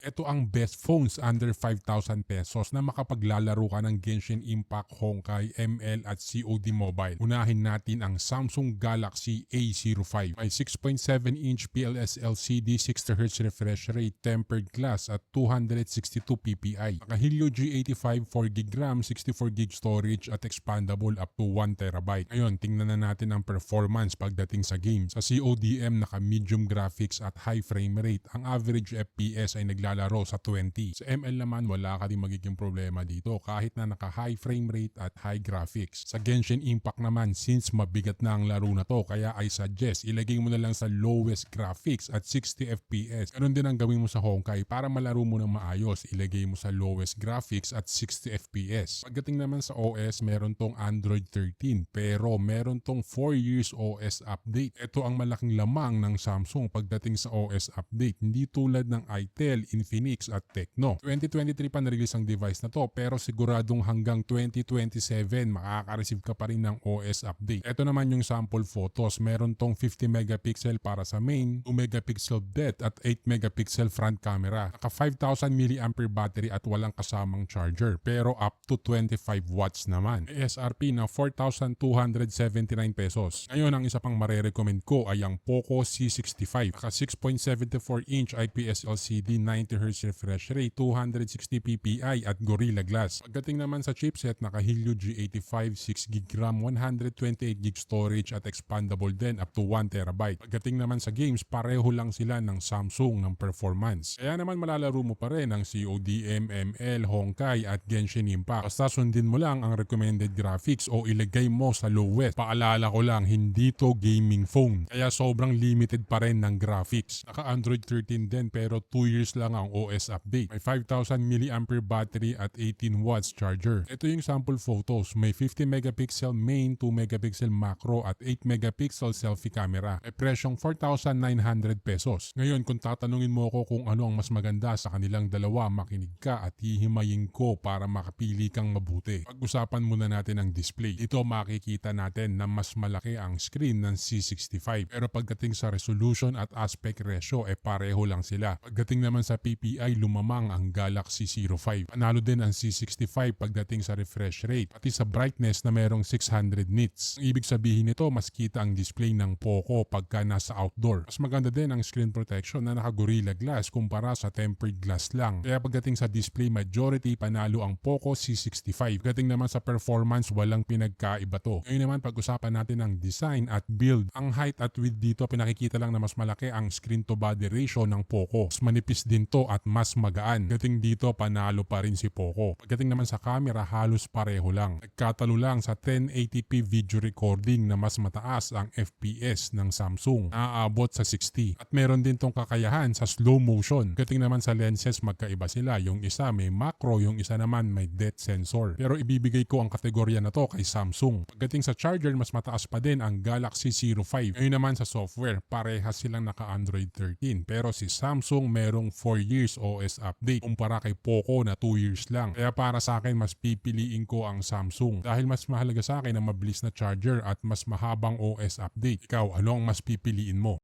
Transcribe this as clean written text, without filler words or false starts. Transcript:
Ito ang best phones under 5,000 pesos na makapaglalaro ka ng Genshin Impact, Honkai, ML at COD Mobile. Unahin natin ang Samsung Galaxy A05. May 6.7-inch PLS LCD, 60Hz refresh rate, tempered glass at 262 ppi. Naka-Helio G85, 4GB RAM, 64GB storage at expandable up to 1TB. Ngayon, tingnan na natin ang performance pagdating sa games. Sa CODM, naka-medium graphics at high frame rate. Ang average FPS ay naglalaro sa 20. Sa ML naman, wala ka rin magiging problema dito kahit na naka-high frame rate at high graphics. Sa Genshin Impact naman, since mabigat na ang laro na to, kaya I suggest ilagay mo na lang sa lowest graphics at 60 FPS. Ganun din ang gawin mo sa Honkai para malaro mo ng maayos. Ilagay mo sa lowest graphics at 60 FPS. Pagdating naman sa OS, meron tong Android 13 pero meron tong 4 years OS update. Ito ang malaking lamang ng Samsung pagdating sa OS update. Hindi tulad ng Itel, Infinix at Tecno. 2023 pa na-release ang device na to pero siguradong hanggang 2027 makaka-receive ka pa rin ng OS update. Ito naman yung sample photos. Meron tong 50 megapixel para sa main, 2 megapixel depth at 8 megapixel front camera. Naka 5,000 mAh battery at walang kasamang charger pero up to 25 watts naman. SRP na 4,279 pesos. Ngayon, ang isa pang marerecommend ko ay ang Poco C65. Naka 6.74-inch IPS LCD, 90Hz refresh rate, 260 ppi at Gorilla Glass. Pagdating naman sa chipset, naka Helio G85, 6GB RAM, 128GB storage at expandable din up to 1TB. Pagdating naman sa games, pareho lang sila ng Samsung ng performance. Kaya naman malalaro mo pa rin ang CODM, ML, Honkai at Genshin Impact. Basta sundin mo lang ang recommended graphics o ilagay mo sa lowest. Paalala ko lang, hindi to gaming phone. Kaya sobrang limited pa rin ng graphics. Naka Android 13 din pero 2 years lang ang OS update. May 5,000 mAh battery at 18 watts charger. Ito yung sample photos. May 50 megapixel main, 2 megapixel macro at 8 megapixel selfie camera. May presyong 4,900 pesos. Ngayon, kung tatanungin mo ako kung ano ang mas maganda sa kanilang dalawa, makinig ka at hihimayin ko para makapili kang mabuti. Pag-usapan muna natin ang display. Ito makikita natin na mas malaki ang screen ng C65 pero pagdating sa resolution at aspect ratio pareho lang sila. Pagdating naman sa PPI, lumamang ang Galaxy Z05. Panalo din ang C65 pagdating sa refresh rate pati sa brightness na merong 600 nits. Ang ibig sabihin nito, mas kita ang display ng Poco pagka nasa outdoor. Mas maganda din ang screen protection na naka Gorilla Glass kumpara sa tempered glass lang. Kaya pagdating sa display, majority panalo ang Poco C65. Pagdating naman sa performance, walang pinagkaiba to. Ngayon naman pag-usapan natin ang design at build. Ang height at width dito pinakikita lang na mas malaki ang screen to body ratio ng Poco. Mas manipis din to at mas magaan. Pagdating dito, panalo pa rin si Poco. Pagdating naman sa camera, halos pareho lang. Nagkatalo lang sa 1080p video recording na mas mataas ang FPS ng Samsung. Naaabot sa 60. At meron din tong kakayahan sa slow motion. Pagdating naman sa lenses, magkaiba sila. Yung isa may macro, yung isa naman may depth sensor. Pero ibibigay ko ang kategorya na to kay Samsung. Pagdating sa charger, mas mataas pa din ang Galaxy Z05. Ngayon naman sa software, parehas silang naka Android 13. Pero si Samsung merong 4 years OS update kumpara kay Poco na 2 years lang. Kaya para sa akin, mas pipiliin ko ang Samsung. Dahil mas mahalaga sa akin ang mabilis na charger at mas mahabang OS update. Ikaw, ano ang mas pipiliin mo?